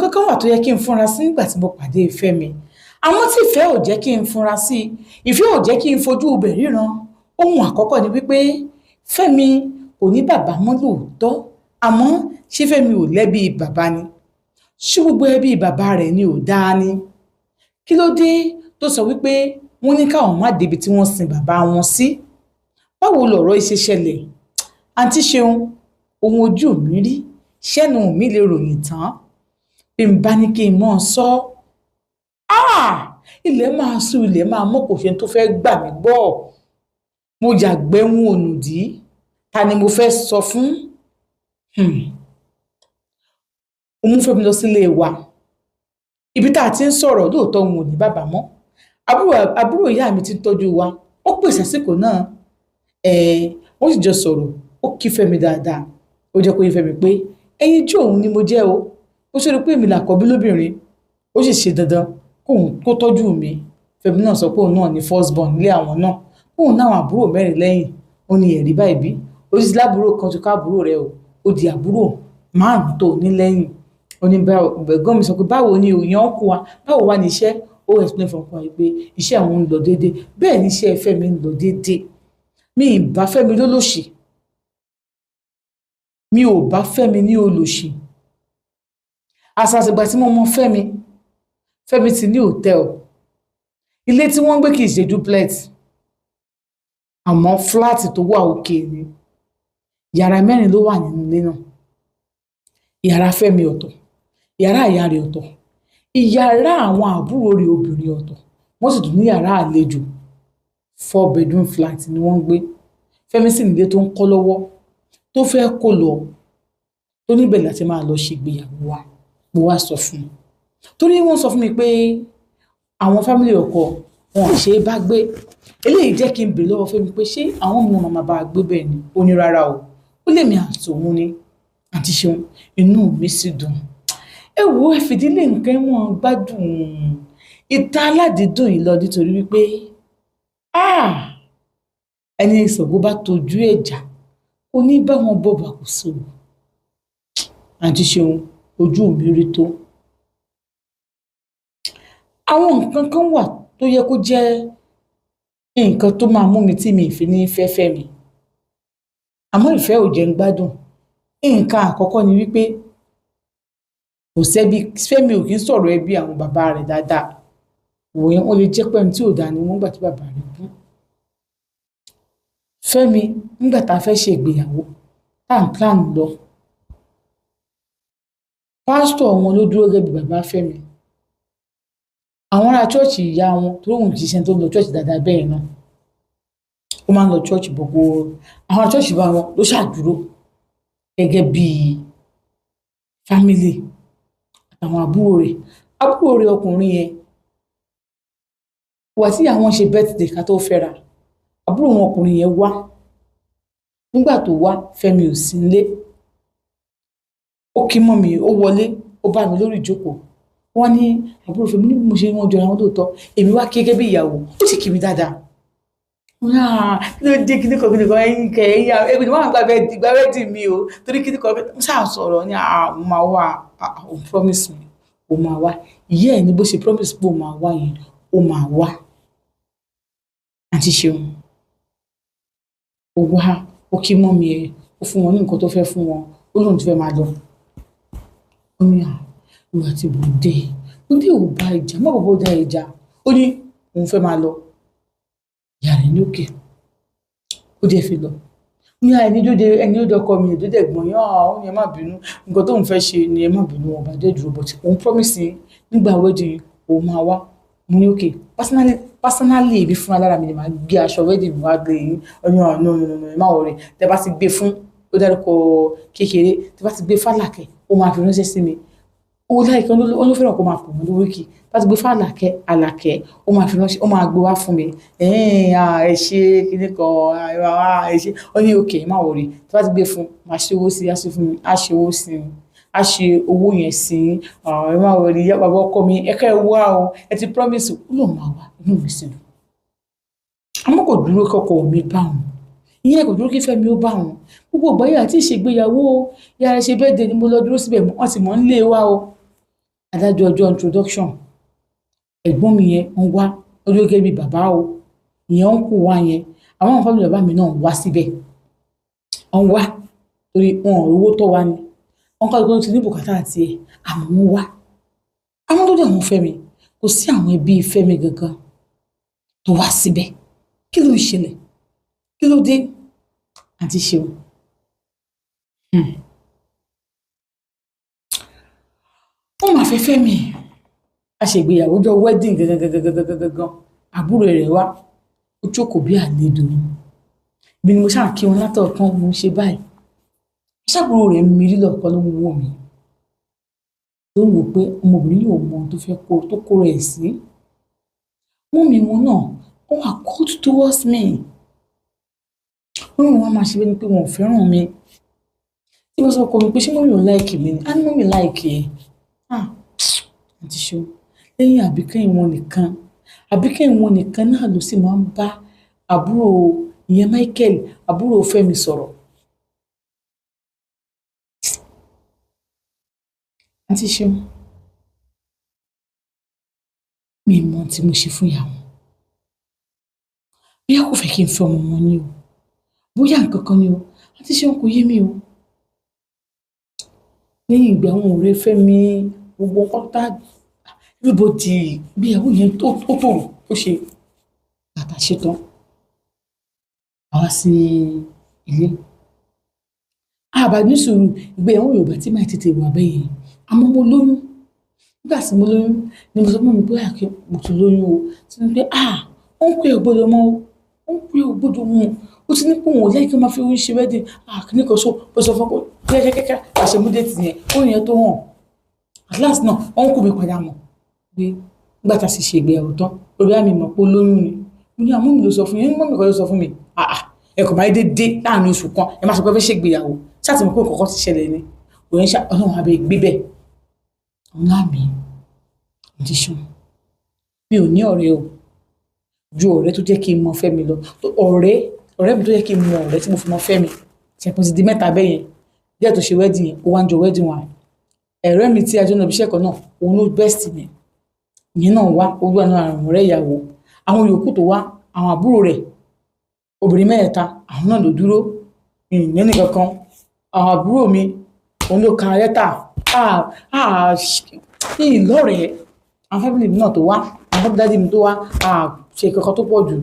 nǹkan kan wà tó yẹ kí n fúnra sí nígbà tí mo pàdé ìfẹ́ mi àmọ́ tí ìfẹ́ ò jẹ́ kí n fúnra sí ìfẹ́ ò jẹ́ kí n fojú ibẹ̀ ríran ohun àkọ́kọ́ ni wípé Fẹ́mi kò ní bàbá mọ́ lóòótọ́ àmọ́ ṣé Fẹ́mi ò lẹ́bi bàbá ni ṣé gbogbo ẹbí bàbá rẹ̀ ni ò dáa ni kí ló dé tó sọ wípé wọ́n ní káwọn má débi tí wọ́n sin bàbá wọn sí báwo lọ̀rọ̀ iṣẹ́ ṣẹlẹ̀ àǹtí Ṣeun ohun ojú mi rí ṣẹ́nu mi lè ròyìn tán bí n bá ní kí n mọ̀ sọ ilẹ̀ máa sú ilẹ̀ máa mọ́ kò ṣe tó fẹ́ gbà mí gbọ́ mo yàgbẹ́hùn ònùdí ta ni mo fẹ́ sọ fún ó mú Fẹ́mi lọ sílé wa ibi tá a ti ń sọ̀rọ̀ lóòótọ́ òun ò ní bàbá mọ́ àbúrò ìyá mi ti ń tọ́jú wa ó pèsè àsìkò náà wọ́n sì jọ sọ̀rọ̀ ó kí Fẹ́mi dáadáa ó jẹ́ kó yé Fẹ́mi pé ẹyin tí òun ni mo jẹ́ o ó ṣe rí pé èmi làkọ́bí lóbìnrin ó sì ṣe dandan kó tọ́jú mi Fẹ́mi náà sọ pé òun náà ní first born nílé àwọn náà òun náà àbúrò mẹ́rin lẹ́yìn ó ní ẹ̀rí báyìí bí ó sì lábúrò kan tó ká àbúrò rẹ̀ o ó di àbúrò márùn-ún tó ní lẹ́yìn ó ní gbẹ̀gán mi sọ pé báwo ni òyìn ọkùn wa báwo wá ní iṣẹ́ ó explain fún ọkùnrin pé iṣẹ́ àwọn ń lọ déédéé bẹ́ẹ̀ ni iṣẹ́ Fẹ́mi ń lọ déédéé mi ì bá Fẹ́mi lólòṣì mi ò bá Fẹ́mi ní olòṣì àsàtìgbà tí mo mọ Fẹ́mi ti ní hòtẹ́ẹ̀lì ilé tí wọ́n ń gbé kì í ṣe duplex àmọ́ fúláàtì tó wà òkè ni yàrá 4 ló wà nínú ilé náà yàrá Fẹ́mi ọ̀tọ̀ yàrá ìyá rẹ̀ ọ̀tọ̀ ìyàrá àwọn àbúrò rẹ̀ obìnrin ọ̀tọ̀ wọ́n sì tún ní yàrá àlejò 4 bedroom flat ni wọ́n ń gbé Fẹ́mi sì nílé tó ń kọ́ lọ́wọ́ tó fẹ́ kó lọ tó níbẹ̀ láti máa lọ ṣègbéyàwó wa mo wá sọ fún un torí wọ́n sọ fún mi pé àwọn fámìlì ọkọ wọn ò ṣe é bá gbé eléyìí jẹ́ kí n bèrè lọ́wọ́ Fẹ́mi pé ṣé àwọn ọmọ màmá bá gbé bẹ́ẹ̀ ni ó ní rárá o ó lèmi àtòun ni àti Ṣeun inú mi sì dùn ẹ wo ẹ fìdílé nǹkan wọn gbádùn ìta aládìídùn yìí lọ nítorí wípé ẹni ìṣògo bá tojú ẹ̀jà kò ní bá wọn bọ̀ bàkóso àti Ṣeun ojú mi rí tó àwọn nǹkan kan wà tó yẹ kó jẹ́ nǹkan tó máa mú mi tí mi ìfi ní fẹ́ Fẹ́mi àmọ́ ìfẹ́ ò jẹ́ ń gbádùn nǹkan àkọ́kọ́ ni wípé kò sẹ́bi Fẹ́mi ò kí ń sọ̀rọ̀ ẹbí àwọn bàbá rẹ̀ dáadáa wòyẹn ó lè jẹ́ pé ẹni tí ò dáa ni wọ́n gbà tí bàbá rẹ̀ kú Fẹ́mi nígbà tá a fẹ́ ṣe ìgbéyàwó tá à ń plan lọ pásítọ̀ wọn ló dúró gẹ́gẹ́ bí bàbá Fẹ́mi àwọn ará chọ́ọ̀chì ìyá wọn tó lóun kì í ṣe tó ń lọ chọ́ọ̀chì dáadáa bẹ́ẹ̀ náà ó máa ń lọ chọ́ọ̀chì gbogbo àwọn chọ́ọ̀chì bá wọn ló ṣàdúró gẹ́gẹ́ bí fámílì àtàwọn àbúrò rẹ̀ ọkùnrin yẹn wà tí àwọn ṣe birthday ká tó fẹ́ra àbúrò wọn ọkùnrin yẹn wá nígbà tó wá Fẹ́mi ò sí nílé ó kí mọ́ mi ó wọlé ó bá mi lórí ìjókòó wọ́n ní àbúrò Fẹ́mi ní mo ṣe wọ́n jọra wọn lóòótọ́ èmi wá gẹ́gẹ́ bí ìyàwó ó sì kí mi dáadáa kí ló dé kíní kan ẹ̀yìn kẹ ẹ̀yà ẹgbẹ́ ni wọ́n gba wẹ́ẹ̀dì mi o torí kíní kan ṣáà sọ̀rọ̀ ní àwọn máa wá òun promise mi ó máa wá ìyá ẹ̀ ní bó ṣe promise pé ó máa wá yẹn ó máa wá àti Ṣeun ó wá ó kí mọ́ mi ẹ̀ ó fún wọn ní nǹkan tó fẹ́ fún wọn ó lóun ti fẹ́ máa lọ ó ní ìwà tí bòde ò bá ìjà má bàbá ó dá ìjà ó ní òun fẹ́ máa lọ ìyá rẹ̀ ní òkè ó jẹ́ fi lọ ní ẹni ó dọkọ mi èdè dẹ̀gbọ́n yẹn ó ní ẹ má bínú nǹkan tóun fẹ́ ṣe ni ẹ má bínú wọn bá dé dúró bọ̀ tí òun promise nígbà wedding òun máa wá mo ní òkè personally èmi fún alára mi ni màá gbé aṣọ wedding mi wá gbé yín ọyàn no ẹ má wọrẹ tẹ bá ti gbé fún ó dárúkọ kékeré tẹ bá ti gbé fálàkẹ́ ó máa fi ránṣẹ́ sí mi owó láìka ó fẹ́ràn kó máa pọ̀ mọ́ lóríkì bá ti gbé fún àlàkẹ́ ó máa fi ránṣẹ́ ó máa gbé wá fún mi ẹ ṣe kíní kan ẹ ṣe ó ní òkè má wọrí tí bá ti gbé fún máa ṣe owó sí á ṣe fún mi á ṣe owó sí mi á ṣe owó yẹn sí ẹ má wọrí ìyá bàbá ọkọ mi ẹ ká ẹ wá o ẹ ti promise ó lòun máa wá inú mi sí dùn àmọ́ kò dúró kọ́kọ́ mi bá wọn ìyẹn kò dúró kí Fẹ́mi ó bá wọn gbogbo ìgbà yà tí ìṣègbéyàwó yàrá ṣe bẹ́ẹ̀ dé ni mo lọ dúró síbẹ̀ wọ́n sì mọ̀ ń lé wa o adájọ́ ọjọ́ introduction ẹ̀gbọ́n mi yẹn wọ́n wá lórí gẹ́gẹ́ bí bàbá o ìyẹn ń kó wá yẹn àwọn àwọn fámìlì bàbá mi náà wá síbẹ̀ wọ́n wá torí wọn ò rówó tọ́ wa ni wọ́n kọ́ ló ti ní bùkátà àti ẹ̀ àmọ́ wọ́n wá àwọn tó dé àwọn Fẹ́mi kò sí àwọn ẹbí Fẹ́mi gangan tó wá síbẹ̀ kí ló ń ṣẹlẹ̀ kí ló dé àti Ṣeun wọ́n máa fẹ́ Fẹ́mi a ṣègbéyàwó jọ wedding gangan àbúrò rẹ̀ wá ó jókòó bí àlejò bí ni mo ṣáà kí wọn látọ̀ọ̀kan mo ń ṣe báyìí ṣàbúrò rẹ̀ mi rí lọ́ọ̀kan ló ń wò mí tó ń wò pé ọmọbìnrin yóò mọ ohun tó fẹ́ tó kó rẹ̀ sí mú mi wọn náà ó wà cold towards me wọ́n wọ́n máa ṣe bẹ́ẹ̀ ni pé wọn ò fẹ́ràn mi tí wọ́n sọ ọkọ mi pé ṣé mọ́mí ò láìkì mi ni á ní mọ́mí láìkì ẹ̀ àti Ṣeun lẹ́yìn àbíkẹ́yìn wọn nìkan náà ló sì máa ń bá àbúrò ìyẹn Michael àbúrò Fẹ́mi sọ̀rọ̀ àti Ṣeun mi mọ tí mo ṣe fún ìyàwó bóyá kò fẹ́ kí n fẹ́ ọmọ wọn ni o bóyá nǹkan kan ni o àti Ṣeun kò yé mi o lẹ́yìn ìgbà àwọn ọ̀rẹ́ Fẹ́mi gbogbo pátá everybody bí ìyàwó yẹn tó tòrò tó ṣe bàtà ṣetán àwa sí ilé àbá ní sùúrù ìgbéyàwó Yorùbá tí máa tètè wà bẹ́ẹ̀ yẹn àmọ́ mo lóyún nígbà tí mo lóyún ni mo sọ fún mi pé àkè mo ti lóyún o tí mo pé ó ń pè ògbódò mọ́ ó ń pè ògbódò mọ́ ó ti ní pé òun ò lẹ́yìn kí wọ́n máa fi oyún ṣe wedding kìíní kan so bó sọ fún pé kẹ́kẹ́kẹ́ àṣemúdé ti yẹn ó yẹn tó hàn at last náà ó ń kú mi padà mọ̀ pé nígbà tá a sì ṣe ìgbéyàwó tán lórí àmì mọ̀ pé ó lóyún ni mo ní àmọ́ mi ló sọ fún yín mọ́ mi kọ́ ló sọ fún mi ẹ kò máa dé láàrin oṣù kan ẹ máa sọ pé fẹ́ ṣègbéyàwó ṣáàtì mọ̀ pé kọ̀ọ̀kan ti ṣẹlẹ̀ ni òun ṣá Ọlọ́run abẹ́ gbé bẹ́ẹ̀ ọ̀nà àmì ti Ṣeun mi ò ní ọ̀rẹ́ o ju ọ̀rẹ́ tó jẹ́ kí n mọ Fẹ́mi lọ ọ̀rẹ́ mi tó jẹ́ kí n mọ ọ̀rẹ́ tí mo fi mọ Fẹ́mi ṣẹ̀pọ̀ ti di mẹ́ta bẹ́ẹ̀ yẹn díẹ̀ tó ṣe wedding yẹn ó wá ń jọ wedding wa ẹ̀rẹ́ mi tí ajọ́ náà bí iṣẹ́ kan náà òun ló best mi ìyẹn náà wá ó wà náà àwọn ọ̀rẹ́ ìyàwó àwọn yòókù tó wá àwọn àbúrò rẹ̀ obìnrin mẹ́ta àwọn náà ló dúró ìyẹn nìkan kan àwọn àbúrò mi òun ló ka lẹ́tà ìlọ́rẹ̀ẹ́ àwọn family mi náà tó wá àwọn family daddy mi tó wá ṣe kankan tó pọ̀ jù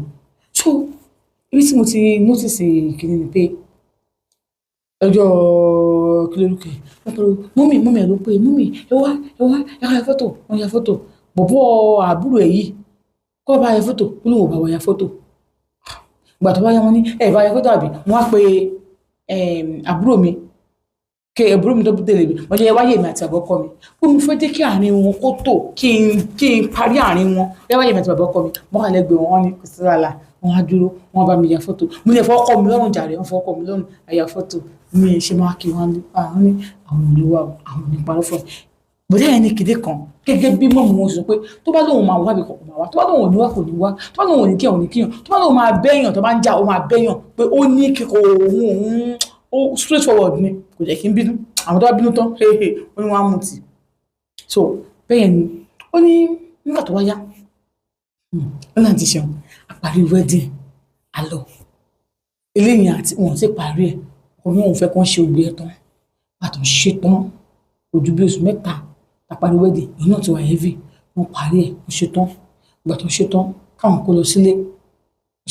so ibi tí mo ti notice kìíní ni pé ọjọ́ kìlórúkẹ mọ́mì ẹ̀ ló pé mọ́mì ẹ wá ya fọ́tò wọ́n ya fọ́tò bọ̀bọ́ àbúrò ẹ̀ yìí kọ́ bá ya fọ́tò ó lóun ò bá wa ya fọ́tò ìgbà tó bá yá wọn ní ẹ̀ bá ya fọ́tò àbí wọ́n á pe àbúrò mi kí àbúrò mi tó tẹ̀lé mi wọ́n jẹ́ wáyé mi àti àbọ́kọ mi ó mi fẹ́ jẹ́ kí àárín wọn kó tò kí n parí àárín wọn wáyé mi àti àbọ́kọ mi wọ́n kà lẹ́gbẹ̀ẹ́ wọn ní kò sí wàhálà wọ́n á dúró wọ́n bá mi ya fọ́tò mo lè fọwọ́ kọ́ mi lọ́rùn jàre wọ́n fọwọ́ kọ́ mi lọ́rùn àyà fọ́tò mi ṣe máa kí wọn ní àwọn olùwà àwọn oníparọ́ fún ẹ bọ́dá yẹn ní kéde kan gẹ́gẹ́ bí mọ́mú wọn sọ pé tó bá lóun máa wá bí kọ̀ọ̀kan máa wá tó bá lóun ò ní wá kò ní wá tó bá lóun ò ní kíyàn ò ní kíyàn tó bá lóun máa bẹ́yàn tó bá ń jà ó máa bẹ́yàn pé ó ní kíkọ òun ó straight forward ni kò jẹ́ kí n bínú àwọn tó bá bínú tán ó ní wọn á mú tì so bẹ́ẹ̀ ni ó ní nígbà tó wá yá ó náà ti Ṣeun àparí wedding àlọ́ eléyìí àti wọn ti parí ẹ̀ òun òun fẹ́ kán ṣe ògbé ẹ̀ tán pàtó ṣe tán ojú bí oṣù mẹ́ta àparí wedding ìyẹn náà ti wà heavy wọn parí ẹ̀ ó ṣe tán ìgbà tó ṣe tán káwọn kó lọ sílé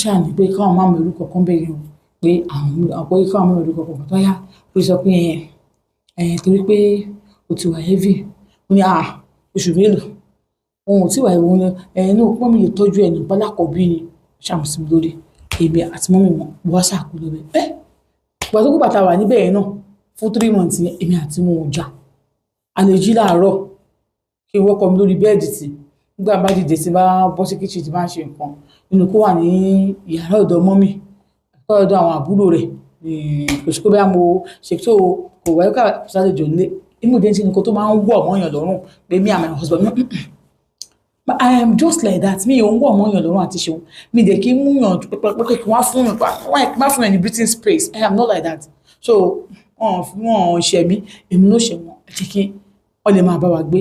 ṣáà ní pé káwọn máa mọ orúkọ kan bẹ́ẹ̀ yẹn pé àwọn àpò káwọn máa mọ orúkọ kan tó yá ó sọ pé torí pé ó ti wà heavy ó ní oṣù mélòó òun ò tí wà ìwọ̀n ní òpó mi lè tọ́jú ẹ̀ ní bálákọ̀ọ́bí ni ṣàmùsí mi lórí èmi àti mọ́mí wọn wá sàkó lórí ìgbà tó kú bàtà wà níbẹ̀ yẹn náà fún 3 months yẹn èmi àti wọn ò jà a lè jí láàárọ̀ kí n wọ́kọ̀ mi lórí bẹ́ẹ̀dì tí nígbà bá dìde tí bá bọ́ sí kíchìn tí bá ń ṣe nǹkan nínú kó wà ní yàrá ọ̀dọ̀ mọ́mí kọ́ ọ̀dọ̀ àwọn àbúrò rẹ̀ kò sí pé bá mo ṣètò kò wáyé ká sálejò nílé ìmúdé tí nǹkan tó máa ń wọ̀ mọ́yàn lọ́rùn pé me and my husband but I am just like that mi ò ń wọ̀ mọ́yàn lọ́rùn àti Ṣeun mi dẹ̀ kí n múyàn pẹ́pẹ́ kí wọ́n fún mi wọ́n fún mi ní breathing space I am not like that so wọ́n ṣẹ̀ mí èmi ló ṣẹ̀ wọ́n jẹ́ kí wọ́n lè máa bá wa gbé.